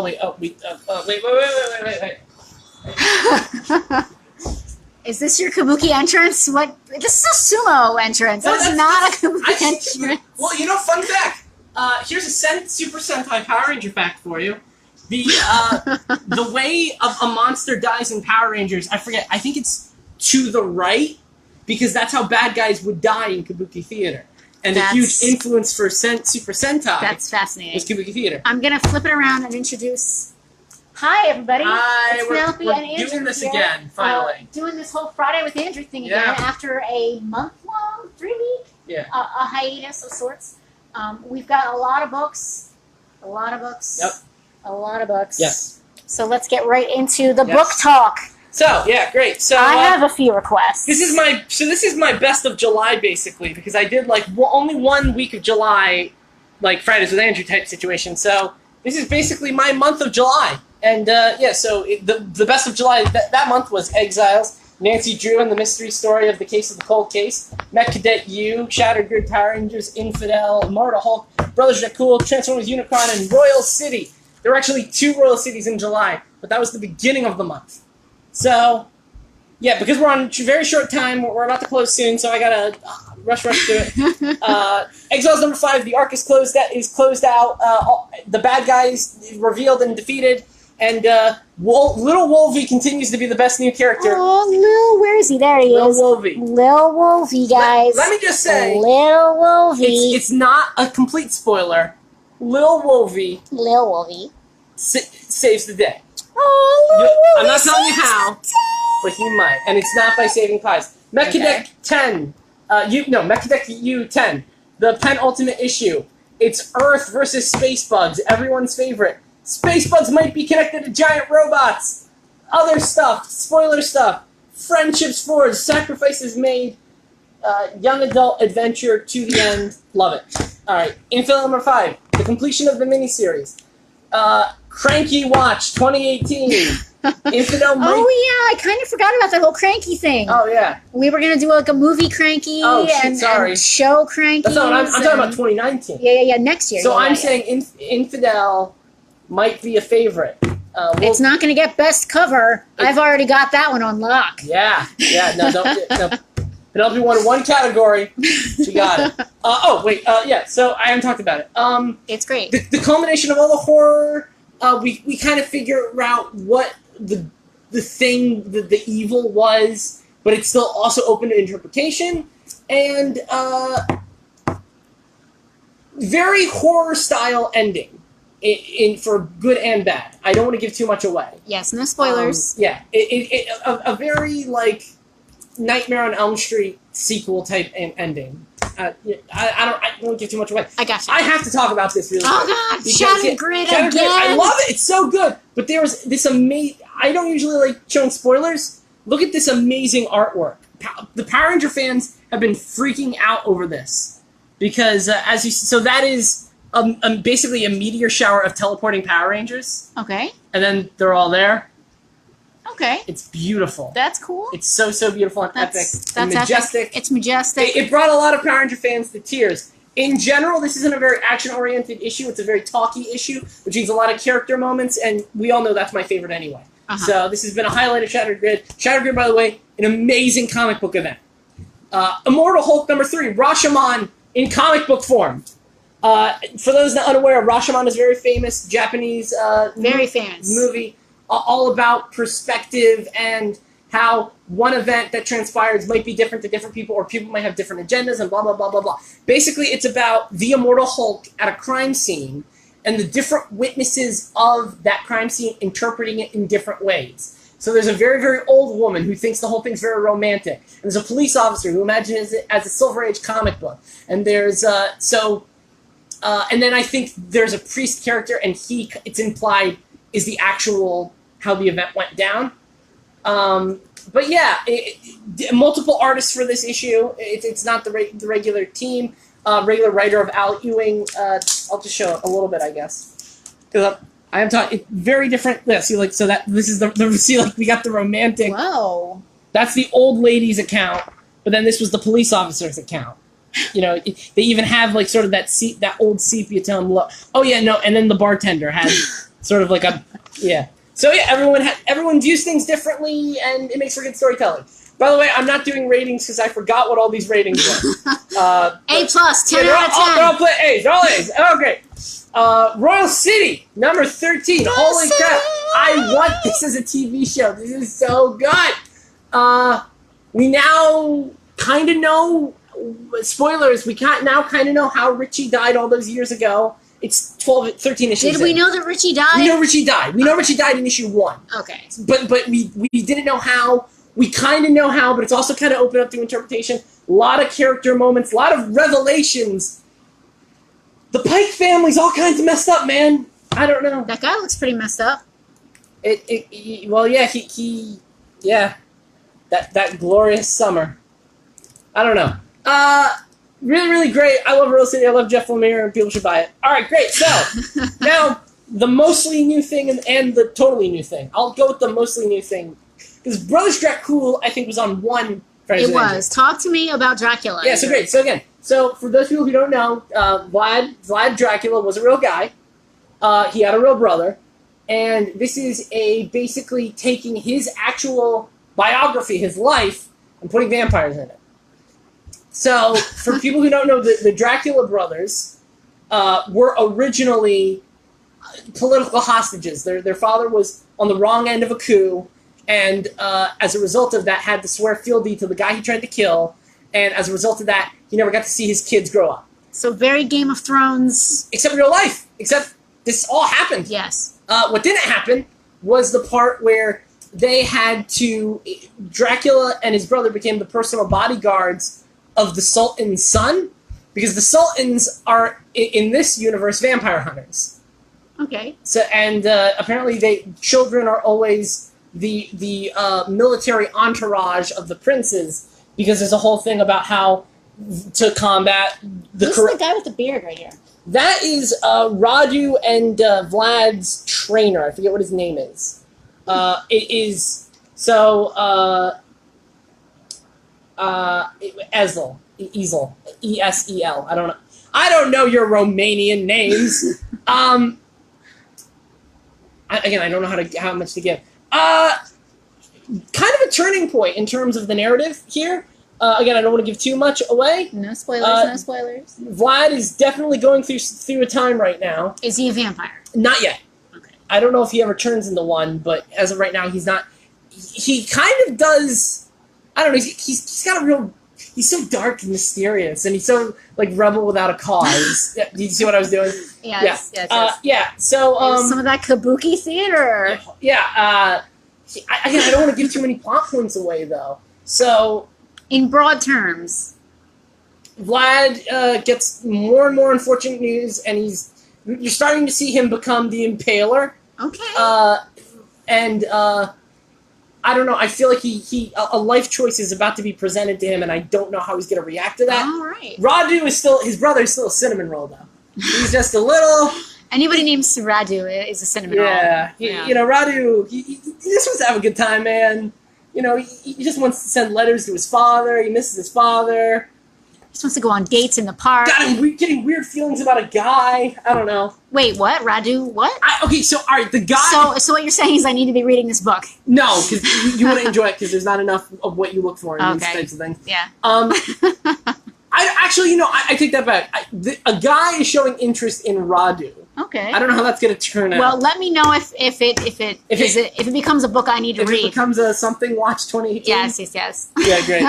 Wait. Is this your Kabuki entrance? What? This is a sumo entrance. No, That's not a Kabuki entrance. Well, fun fact. Here's a Super Sentai Power Ranger fact for you. The way a monster dies in Power Rangers, I forget. I think it's to the right, because that's how bad guys would die in Kabuki theater. And a huge influence for Super Sentai. That's fascinating. Was Kabuki theater. I'm gonna flip it around and introduce. Hi, everybody. Hi, it's we're and Andrew doing this here, again, finally. Doing this whole Friday with Andrew thing again after a month-long, 3-week a hiatus of sorts. We've got a lot of books. Yep. A lot of books. Yes. So let's get right into the book talk. So, yeah, great. So I have a few requests. This is my best of July, basically, because I did, only 1 week of July, Fridays with Andrew type situation. So this is basically my month of July. And, so the best of July that month was Exiles, Nancy Drew and the Mystery Story of the Case of the Cold Case, Mech Cadet U, Shattered Grid Power Rangers, Infidel, Immortal Hulk, Brothers Dracul, Transformers Unicron, and Royal City. There were actually 2 Royal Cities in July, but that was the beginning of the month. So, yeah, because we're on very short time, we're about to close soon, so I gotta rush through it. Exiles number 5, the arc is closed out. The bad guys revealed and defeated. And Little Wolvie continues to be the best new character. Oh, where is he? There he is. Little Wolvie. Little Wolvie, guys. Let me just say, Little Wolvie. It's not a complete spoiler. Little Wolvie saves the day. Oh, Little Wolvie. I'm not telling you how, but he might. And it's not by saving pies. Mech Cadet 10. Mech Cadet U10. The penultimate issue. It's Earth versus Space Bugs. Everyone's favorite. Space Bugs might be connected to giant robots. Other stuff. Spoiler stuff. Friendships forged. Sacrifices made. Young adult adventure to the end. Love it. Alright. Info number 5. The completion of the miniseries. Cranky Watch 2018. Infidel might... Oh, yeah. I kind of forgot about that whole Cranky thing. Oh, yeah. We were going to do a movie Cranky and show Cranky. That's not what I'm talking about 2019. Yeah. Next year. So I'm saying Infidel might be a favorite. It's not going to get best cover. I've already got that one on lock. Yeah. No, don't. Penelope won 1 category. She got it. So I haven't talked about it. It's great. The culmination of all the horror, we kind of figure out what the thing, the evil was, but it's still also open to interpretation. And very horror-style ending. For good and bad. I don't want to give too much away. Yes, no spoilers. A very, Nightmare on Elm Street sequel type ending. I don't want to give too much away. I got you. I have to talk about this really quick. Oh, God! Shattered Grid again! I love it! It's so good! But there was this amazing... I don't usually like showing spoilers. Look at this amazing artwork. The Power Ranger fans have been freaking out over this. Because, so that is... basically a meteor shower of teleporting Power Rangers. Okay. And then they're all there. Okay. It's beautiful. That's cool. It's so beautiful and epic. And majestic. Epic. It's majestic. It brought a lot of Power Ranger fans to tears. In general, this isn't a very action-oriented issue. It's a very talky issue, which means a lot of character moments, and we all know that's my favorite anyway. So this has been a highlight of Shattered Grid. Shattered Grid, by the way, an amazing comic book event. Immortal Hulk number 3, Rashomon in comic book form. For those not unaware, Rashomon is a very famous Japanese movie all about perspective and how one event that transpires might be different to different people, or people might have different agendas and blah, blah, blah, blah, blah. Basically, it's about the Immortal Hulk at a crime scene and the different witnesses of that crime scene interpreting it in different ways. So there's a very, very old woman who thinks the whole thing's very romantic. And there's a police officer who imagines it as a Silver Age comic book. And there's, and then I think there's a priest character, and it's implied, is the actual how the event went down. But yeah, multiple artists for this issue. It's not the regular team. Regular writer of Al Ewing. I'll just show a little bit, I guess. Because I am talking. It's very different. Yeah, see, so that this is we got the romantic. Whoa. That's the old lady's account, but then this was the police officer's account. They even have sort of that old sepia tone look. Oh yeah, no, and then the bartender had Sort of like a, yeah. So yeah, everyone views things differently, and it makes for good storytelling. By the way, I'm not doing ratings because I forgot what all these ratings were. A+, 10 out of 10. They're all A's. They're all A's. Oh, great. Royal City, number 13. Holy crap. I want this as a TV show. This is so good. We now kind of know, spoilers, we now kind of know how Richie died all those years ago. It's 13 issues Did we know that Richie died? We know Richie died. We know Richie died in issue 1. Okay. But we didn't know how. We kind of know how, but it's also kind of open up to interpretation. A lot of character moments, a lot of revelations. The Pike family's all kinds of messed up, man. I don't know. That guy looks pretty messed up. Well, yeah, yeah. That glorious summer. I don't know. Really, really great. I love Royal City. I love Jeff Lemire, and people should buy it. All right, great. So, now, the mostly new thing and the totally new thing. I'll go with the mostly new thing. Because Brothers Dracul, I think, was on one Friday It was. Talk to me about Dracula. Yeah, so great. So again, for those people who don't know, Vlad Dracula was a real guy. He had a real brother. And this is basically taking his actual biography, his life, and putting vampires in it. So, for people who don't know, the Dracula brothers were originally political hostages. Their father was on the wrong end of a coup, and as a result of that, had to swear fealty to the guy he tried to kill, and as a result of that, he never got to see his kids grow up. So very Game of Thrones. Except real life. Except this all happened. Yes. What didn't happen was the part where they had to... Dracula and his brother became the personal bodyguards of the Sultan's son, because the Sultans are, in this universe, vampire hunters. Okay. So, and apparently children are always the military entourage of the princes, because there's a whole thing about how to combat the... Who's the guy with the beard right here? That is Radu and Vlad's trainer. I forget what his name is. It is... So, Esel. E-S-E-L. I don't know. I don't know your Romanian names. Again, I don't know how much to give. Kind of a turning point in terms of the narrative here. Again, I don't want to give too much away. No spoilers, no spoilers. Vlad is definitely going through a time right now. Is he a vampire? Not yet. Okay. I don't know if he ever turns into one, but as of right now, he's not. He kind of does. I don't know. He's got a real. He's so dark and mysterious, and he's so like rebel without a cause. Did you see what I was doing? Yes, yeah. yes. Yeah. So some of that Kabuki theater. Yeah. Again, I don't want to give too many plot points away, though. So, in broad terms, Vlad gets more and more unfortunate news, and you're starting to see him become the Impaler. Okay. I don't know. I feel like a life choice is about to be presented to him, and I don't know how he's going to react to that. All right. Radu his brother is still a cinnamon roll, though. He's just a little. Anybody named Radu is a cinnamon roll. Yeah. You know, Radu, he just wants to have a good time, man. You know, he just wants to send letters to his father. He misses his father. He just wants to go on dates in the park. Getting weird feelings about a guy. I don't know. Wait, what? Radu, what? Okay, so, all right, the guy... So what you're saying is I need to be reading this book. No, because you want to enjoy it, because there's not enough of what you look for in these types of things. Yeah. I take that back. A guy is showing interest in Radu. Okay. I don't know how that's going to turn out. Well, let me know if it becomes a book I need to read. If it becomes a something watch 2018. Yes. Yeah, great.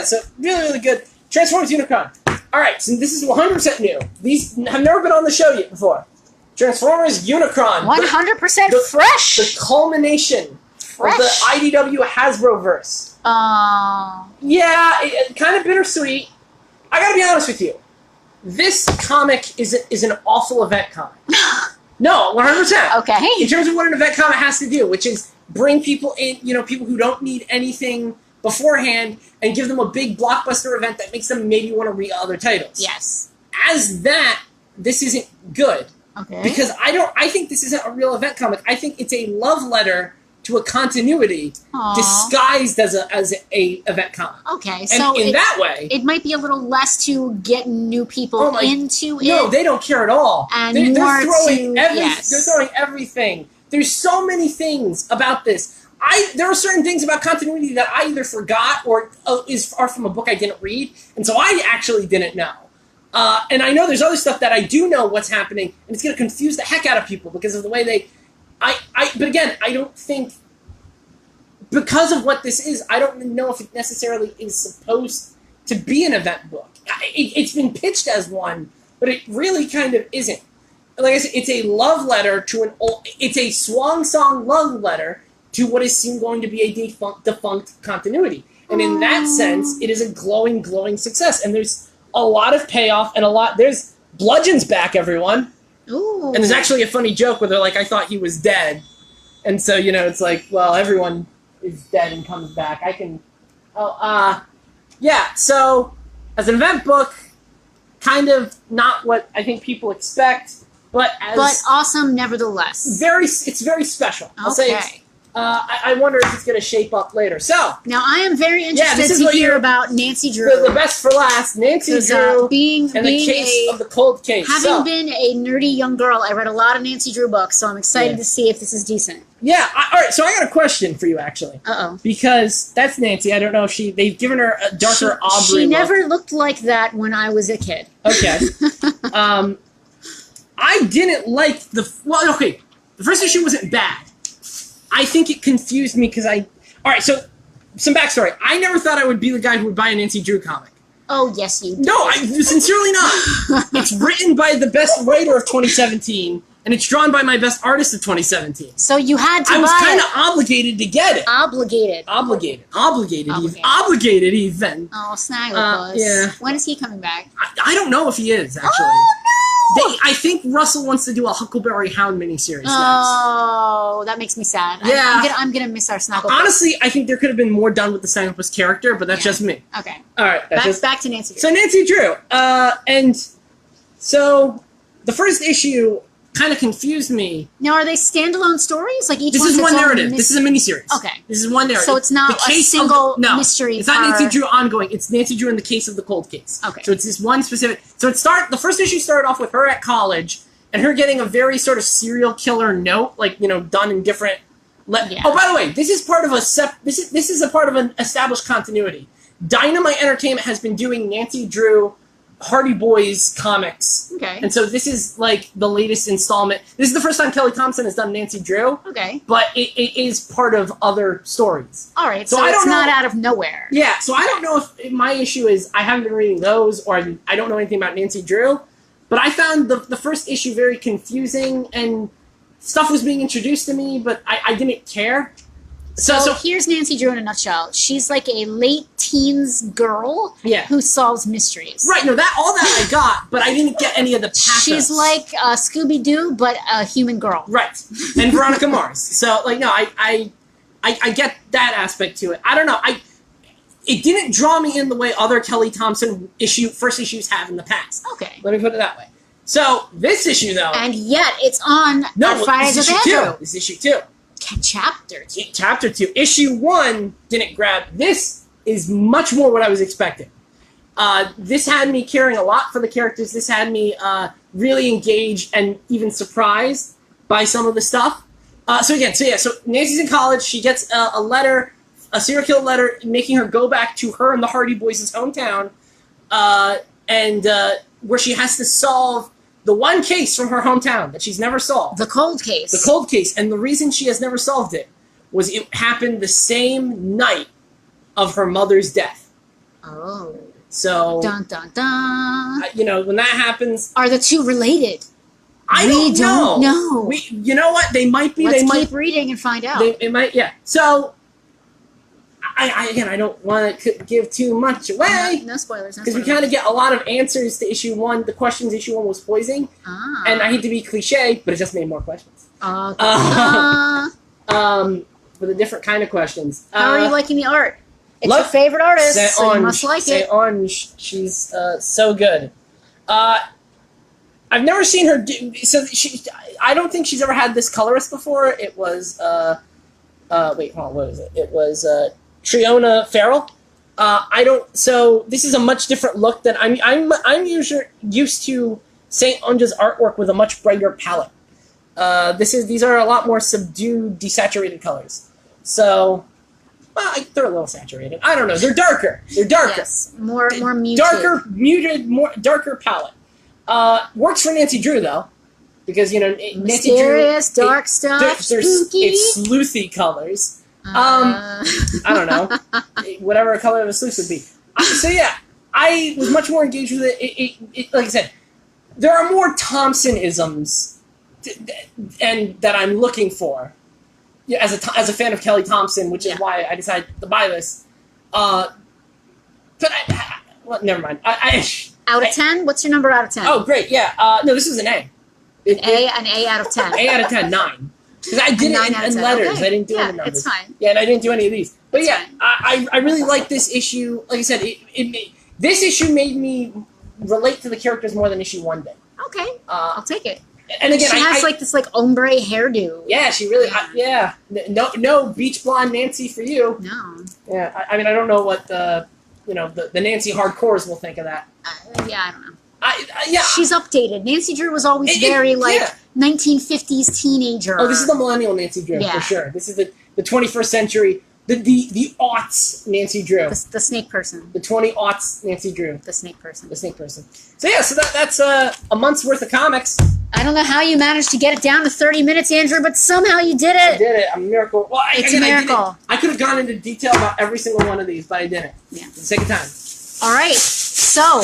So really, really good. Transformers Unicron. All right, so this is 100% new. These have never been on the show yet before. Transformers Unicron. 100% fresh. The culmination of the IDW Hasbro verse. Yeah, kind of bittersweet. I gotta be honest with you. This comic is an awful event comic. No, 100%. Okay. In terms of what an event comic has to do, which is bring people in, people who don't need anything beforehand, and give them a big blockbuster event that makes them maybe want to read other titles. Yes. As that, this isn't good. Okay. Because I think this isn't a real event comic. I think it's a love letter to to a continuity disguised as a event comic. Okay, and so in that way, it might be a little less to get new people into it. No, they don't care at all. And they're throwing they're throwing everything. There's so many things about this. There are certain things about continuity that I either forgot or are from a book I didn't read, and so I actually didn't know. And I know there's other stuff that I do know what's happening, and it's going to confuse the heck out of people because of the way they... But again, I don't think... Because of what this is, I don't know if it necessarily is supposed to be an event book. It's been pitched as one, but it really kind of isn't. Like I said, it's a love letter to an old... It's a swan song love letter to what is soon going to be a defunct continuity. And in that sense, it is a glowing, glowing success. And there's a lot of payoff and a lot... There's Bludgeon's back, everyone. Ooh. And there's actually a funny joke where they're like, I thought he was dead. And so, it's like, well, everyone is dead and comes back. I can... Yeah, so, as an event book, kind of not what I think people expect, but awesome nevertheless. It's very special. I'll say I wonder if it's going to shape up later. So now I am very interested to hear about Nancy Drew. The best for last, Nancy Drew, and the case of the cold case. Having been a nerdy young girl, I read a lot of Nancy Drew books, so I'm excited to see if this is decent. Yeah. All right. So I got a question for you, actually. Because that's Nancy. I don't know if they've given her a darker Aubrey. She never looked like that when I was a kid. Okay. I didn't like the first issue wasn't bad. I think it confused me because Alright, so, some backstory. I never thought I would be the guy who would buy a Nancy Drew comic. Oh, yes, you did. No, sincerely not. It's written by the best writer of 2017, and it's drawn by my best artist of 2017. So you had to I was kind of obligated to get it. Obligated, even. Oh, Snagglepuss. Yeah. When is he coming back? I don't know if he is, actually. Oh, no! I think Russell wants to do a Huckleberry Hound miniseries next. Oh, that makes me sad. Yeah. I'm gonna miss our Snagglepuss. Honestly, I think there could have been more done with the Snagglepuss character, but that's just me. Okay. All right. Back to Nancy Drew. So Nancy Drew. And so the first issue kind of confused me. Now, are they standalone stories? Like each This is one narrative. This is a miniseries. Okay. This is one narrative. So it's not a single mystery. It's not Nancy Drew ongoing. It's Nancy Drew in the case of the cold case. Okay. So it's this one specific... So the first issue started off with her at college and her getting a very sort of serial killer note, like, done in different... Oh, by the way, this is part of this is a part of an established continuity. Dynamite Entertainment has been doing Nancy Drew Hardy Boys comics. Okay. And so this is like the latest installment. This is the first time Kelly Thompson has done Nancy Drew. Okay. But it is part of other stories. All right. So it's not out of nowhere. Yeah. So I don't know if my issue is I haven't been reading those or I don't know anything about Nancy Drew. But I found the first issue very confusing and stuff was being introduced to me, but I didn't care. So here's Nancy Drew in a nutshell. She's like a late teens girl who solves mysteries. Right, no, all that I got, but I didn't get any of the pathos. She's like Scooby-Doo, but a human girl. Right, and Veronica Mars. So, I get that aspect to it. I don't know, it didn't draw me in the way other Kelly Thompson first issues have in the past. Okay. Let me put it that way. So, this issue, though... And yet, it's on Fridays at the Hedgerow. This issue 2. Chapter 2. Chapter 2. Issue 1 didn't grab. This is much more what I was expecting. This had me caring a lot for the characters. This had me really engaged and even surprised by some of the stuff. So Nancy's in college. She gets a letter, a serial killer letter, making her go back to her and the Hardy Boys' hometown, and where she has to solve the one case from her hometown that she's never solved. The cold case. The cold case. And the reason she has never solved it was it happened the same night of her mother's death. Oh. So... Dun, dun, dun. When that happens... Are the two related? I don't know. know. You know what? They might be. Let's keep reading and find out. It might, yeah. So... I don't want to give too much away. No spoilers. Because we kind of get a lot of answers to issue 1. The questions issue 1 was posing. And I hate to be cliche, but it just made more questions. With a different kind of questions. How are you liking the art? It's your favorite artist, so you must like it. Orange. She's so good. I've never seen her do... I don't think she's ever had this colorist before. It was... Wait, hold on, what was it? It was Triona Farrell. So this is a much different look than I'm usually used to Saint Onja's artwork with a much brighter palette. These are a lot more subdued, desaturated colors. So, well, they're a little saturated. I don't know. They're darker. They're darker. Yes, more muted. Darker palette. Works for Nancy Drew though, because mysterious, Nancy Drew, dark stuff. Spooky. It's sleuthy colors. I don't know, whatever color the sleuth would be. So yeah, I was much more engaged with it. Like I said, there are more Thompson-isms and that I'm looking for as a fan of Kelly Thompson, which is why I decided to buy this. But never mind. Out of 10? What's your number out of 10? Oh, great, yeah. No, this is an A. An A out of 10. A out of 10, 9. Because I did it in letters. Okay. I didn't do it in numbers. It's fine. Yeah, and I didn't do any of these. But I really like this issue. Like I said, this issue made me relate to the characters more than issue 1 did. Okay, I'll take it. And again, she has this ombre hairdo. Yeah, she really. No beach blonde Nancy for you. No. Yeah, I mean, I don't know what the Nancy hardcores will think of that. I don't know. She's updated. Nancy Drew was always 1950s teenager. Oh, this is the millennial Nancy Drew for sure. This is the 21st century, the aughts Nancy Drew. The snake person. The 20-aughts Nancy Drew. The snake person. The snake person. So yeah, that's a month's worth of comics. I don't know how you managed to get it down to 30 minutes, Andrew, but somehow you did it. I did it. A miracle. Well, it's a miracle. I could have gone into detail about every single one of these, but I didn't. Yeah. For the sake of time. All right. So.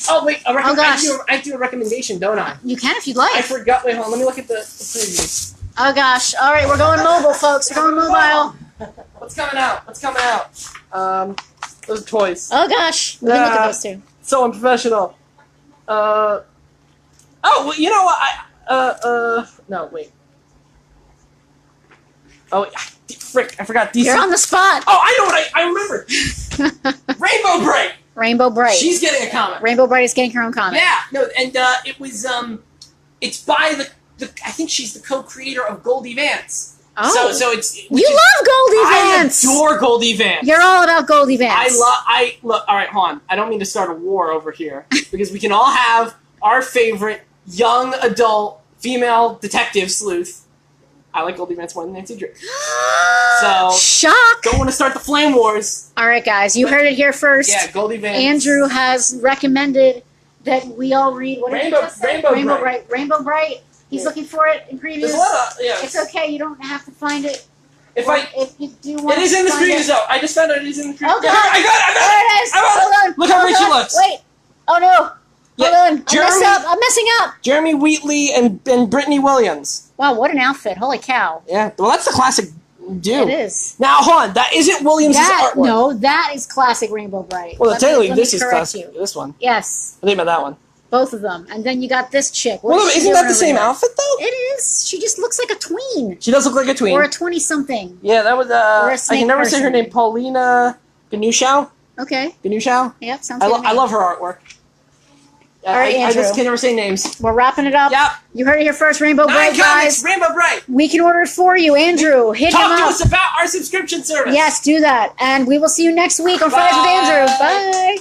Oh, wait. Oh, gosh. I have to do a recommendation, don't I? You can if you'd like. I forgot. Wait, hold on. Let me look at the previews. Oh, gosh. All right. We're going mobile, folks. We're going mobile. What's coming out? Those toys. Oh, gosh. We can look at those, too. So unprofessional. Oh, well, you know what? No, wait. Oh, frick, I forgot DC. You're on the spot. Oh, I know what I remember. Rainbow Bright. Rainbow Bright. She's getting a comic. Rainbow Bright is getting her own comic. Yeah, no, and it was, it's by the I think she's the co-creator of Goldie Vance. Oh. So it's... You love Goldie Vance! I adore Goldie Vance. You're all about Goldie Vance. Look, all right, hold on. I don't mean to start a war over here, because we can all have our favorite young adult female detective sleuth. I like Goldie Vance more than Nancy Drew. So... Shock! Don't want to start the flame wars. All right, guys. You heard it here first. Yeah, Goldie Vance. Andrew has recommended that we all read... What did he just say? Rainbow Bright. Rainbow Bright. He's looking for it in previews. There's a lot of, It's okay. You don't have to find it. If you do want it is in the previews, though. I just found out it is in the previews. Oh, God. I got it! There it is. Hold on. Look how great she looks. Wait. Oh, no. Yeah. Hold on. I'm messing up. Jeremy Wheatley and Brittany Williams. Wow, what an outfit. Holy cow. Yeah. Well, that's the classic dude. It is. Now, hold on. That isn't Williams' artwork. No, that is classic Rainbow Bright. Well, technically, this is classic. This one. Yes. I think about that one. Both of them. And then you got this chick. Well, isn't that the same outfit, though? It is. She just looks like a tween. She does look like a tween. Or a 20-something. Yeah, that was, I can never say her name. Paulina Ganushow? Okay. Ganushow? Yep, sounds good. I love her artwork. All right, Andrew. I just can never say names. We're wrapping it up. Yep. You heard it here first, Rainbow Bright, guys. Rainbow Bright. We can order it for you, Andrew. Hit him up. Talk to us about our subscription service. Yes, do that. And we will see you next week on Fridays with Andrew. Bye.